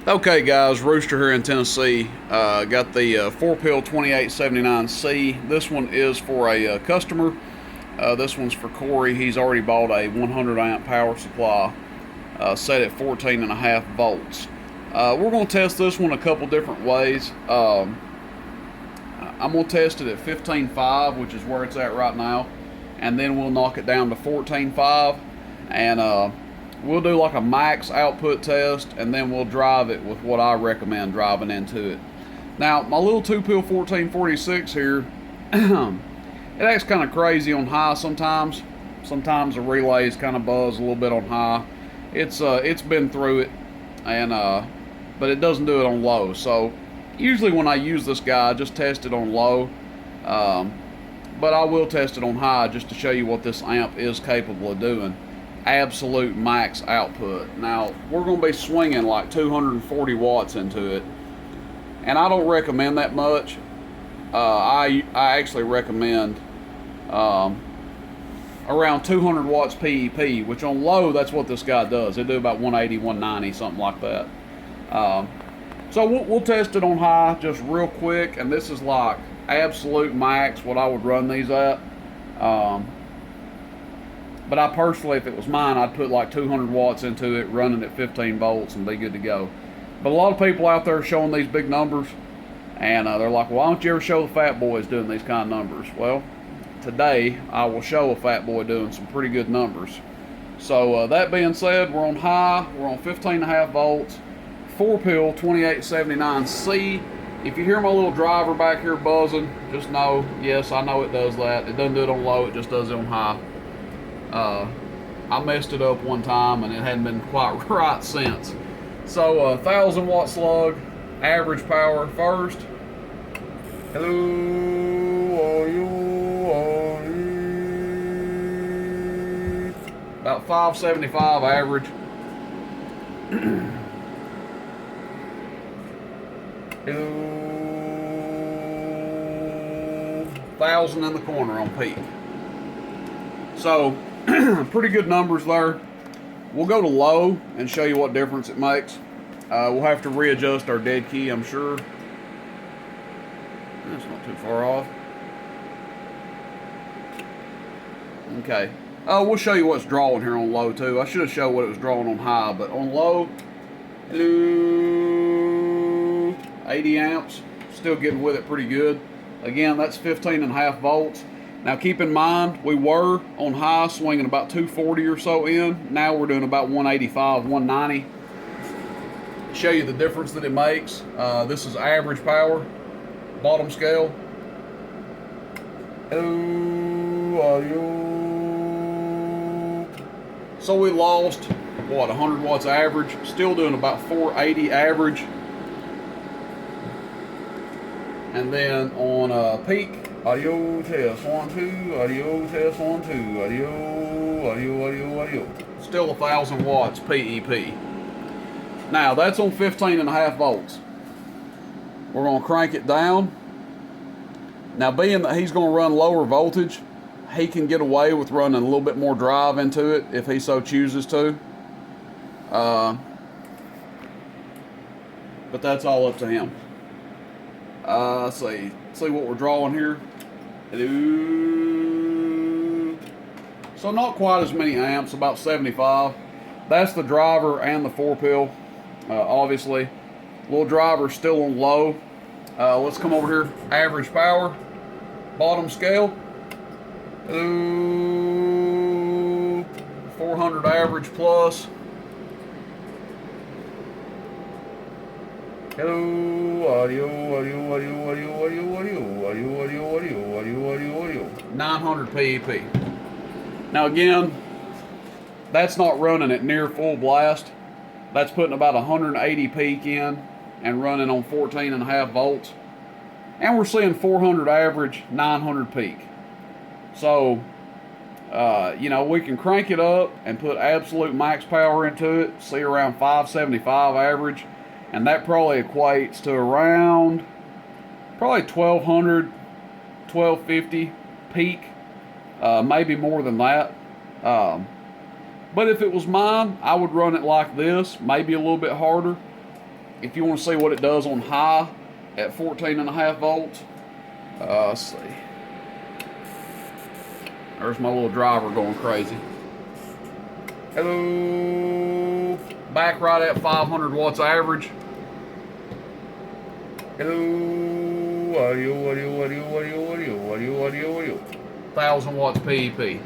Okay guys, Rooster here in Tennessee. Got the 4-pill 2879C. This one is for a customer. This one's for Corey. He's already bought a 100 amp power supply set at 14.5 volts. We're going to test this one a couple different ways. I'm going to test it at 15.5, which is where it's at right now, and then we'll knock it down to 14.5, and we'll do like a max output test, and then we'll drive it with what I recommend driving into it. Now, my little 2-pill 1446 here, it acts kind of crazy on high sometimes. Sometimes the relays kind of buzz a little bit on high. It's been through it, and but it doesn't do it on low. So usually when I use this guy, I just test it on low, but I will test it on high just to show you what this amp is capable of doing. Absolute max output. Now, we're going to be swinging like 240 watts into it, and I don't recommend that much. I actually recommend around 200 watts PEP, which on low, that's what this guy does. They do about 180, 190, something like that. So we'll test it on high just real quick, and this is like absolute max what I would run these at. But I personally, if it was mine, I'd put like 200 watts into it, running at 15 volts, and be good to go. But a lot of people out there are showing these big numbers, and they're like, well, why don't you ever show the Fatboys doing these kind of numbers? Well, today I will show a Fatboy doing some pretty good numbers. So that being said, we're on high, we're on 15.5 volts, 4-pill 2879C. If you hear my little driver back here buzzing, just know, yes, I know it does that. It doesn't do it on low, it just does it on high. I messed it up one time and it hadn't been quite right since. So 1,000 watt slug, average power first. Hello, are you? About 575 average. Hello, 1,000 in the corner on peak. So pretty good numbers there. We'll go to low and show you what difference it makes. We'll have to readjust our dead key, I'm sure. That's not too far off. Okay. We'll show you what's drawing here on low too. I should have showed what it was drawing on high, but on low, 80 amps. Still getting with it pretty good. Again, that's 15.5 volts. Now keep in mind, we were on high swinging about 240 or so in. Now we're doing about 185, 190. Show you the difference that it makes. This is average power, bottom scale. Hello, are you? So we lost, what, 100 watts average. Still doing about 480 average. And then on peak, audio test 1 2, audio test 1 2, audio. Still 1,000 watts PEP. Now that's on 15.5 volts. We're going to crank it down. Now, being that he's going to run lower voltage, he can get away with running a little bit more drive into it if he so chooses to. But that's all up to him. Let's see what we're drawing here. Hello. So not quite as many amps, about 75. That's the driver and the 4-pill, obviously. Little driver still on low. Let's come over here. Average power, bottom scale. Hello. 400 average plus. Hello, audio. 900 PEP. Now again, that's not running at near full blast. That's putting about 180 peak in and running on 14.5 volts. And we're seeing 400 average, 900 peak. So, you know, we can crank it up and put absolute max power into it, see around 575 average. And that probably equates to around probably 1,200, 1,250 peak, maybe more than that. But if it was mine, I would run it like this, maybe a little bit harder. if you want to see what it does on high at 14.5 volts, let's see. There's my little driver going crazy. Hello. Back right at 500 watts average. Hello. Audio. 1,000 watts PEP.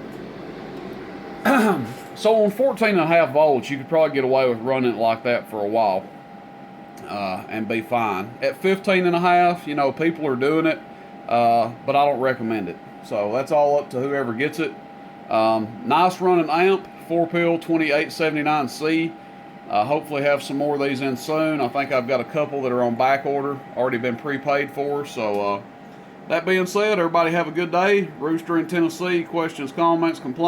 So on 14.5 volts, you could probably get away with running it like that for a while and be fine. At 15.5, you know, people are doing it, but I don't recommend it. So that's all up to whoever gets it. Nice running amp, 4-pill 2879C. Hopefully have some more of these in soon. I think I've got a couple that are on back order, already been prepaid for. So that being said, everybody have a good day. Rooster in Tennessee. Questions, comments, complaints.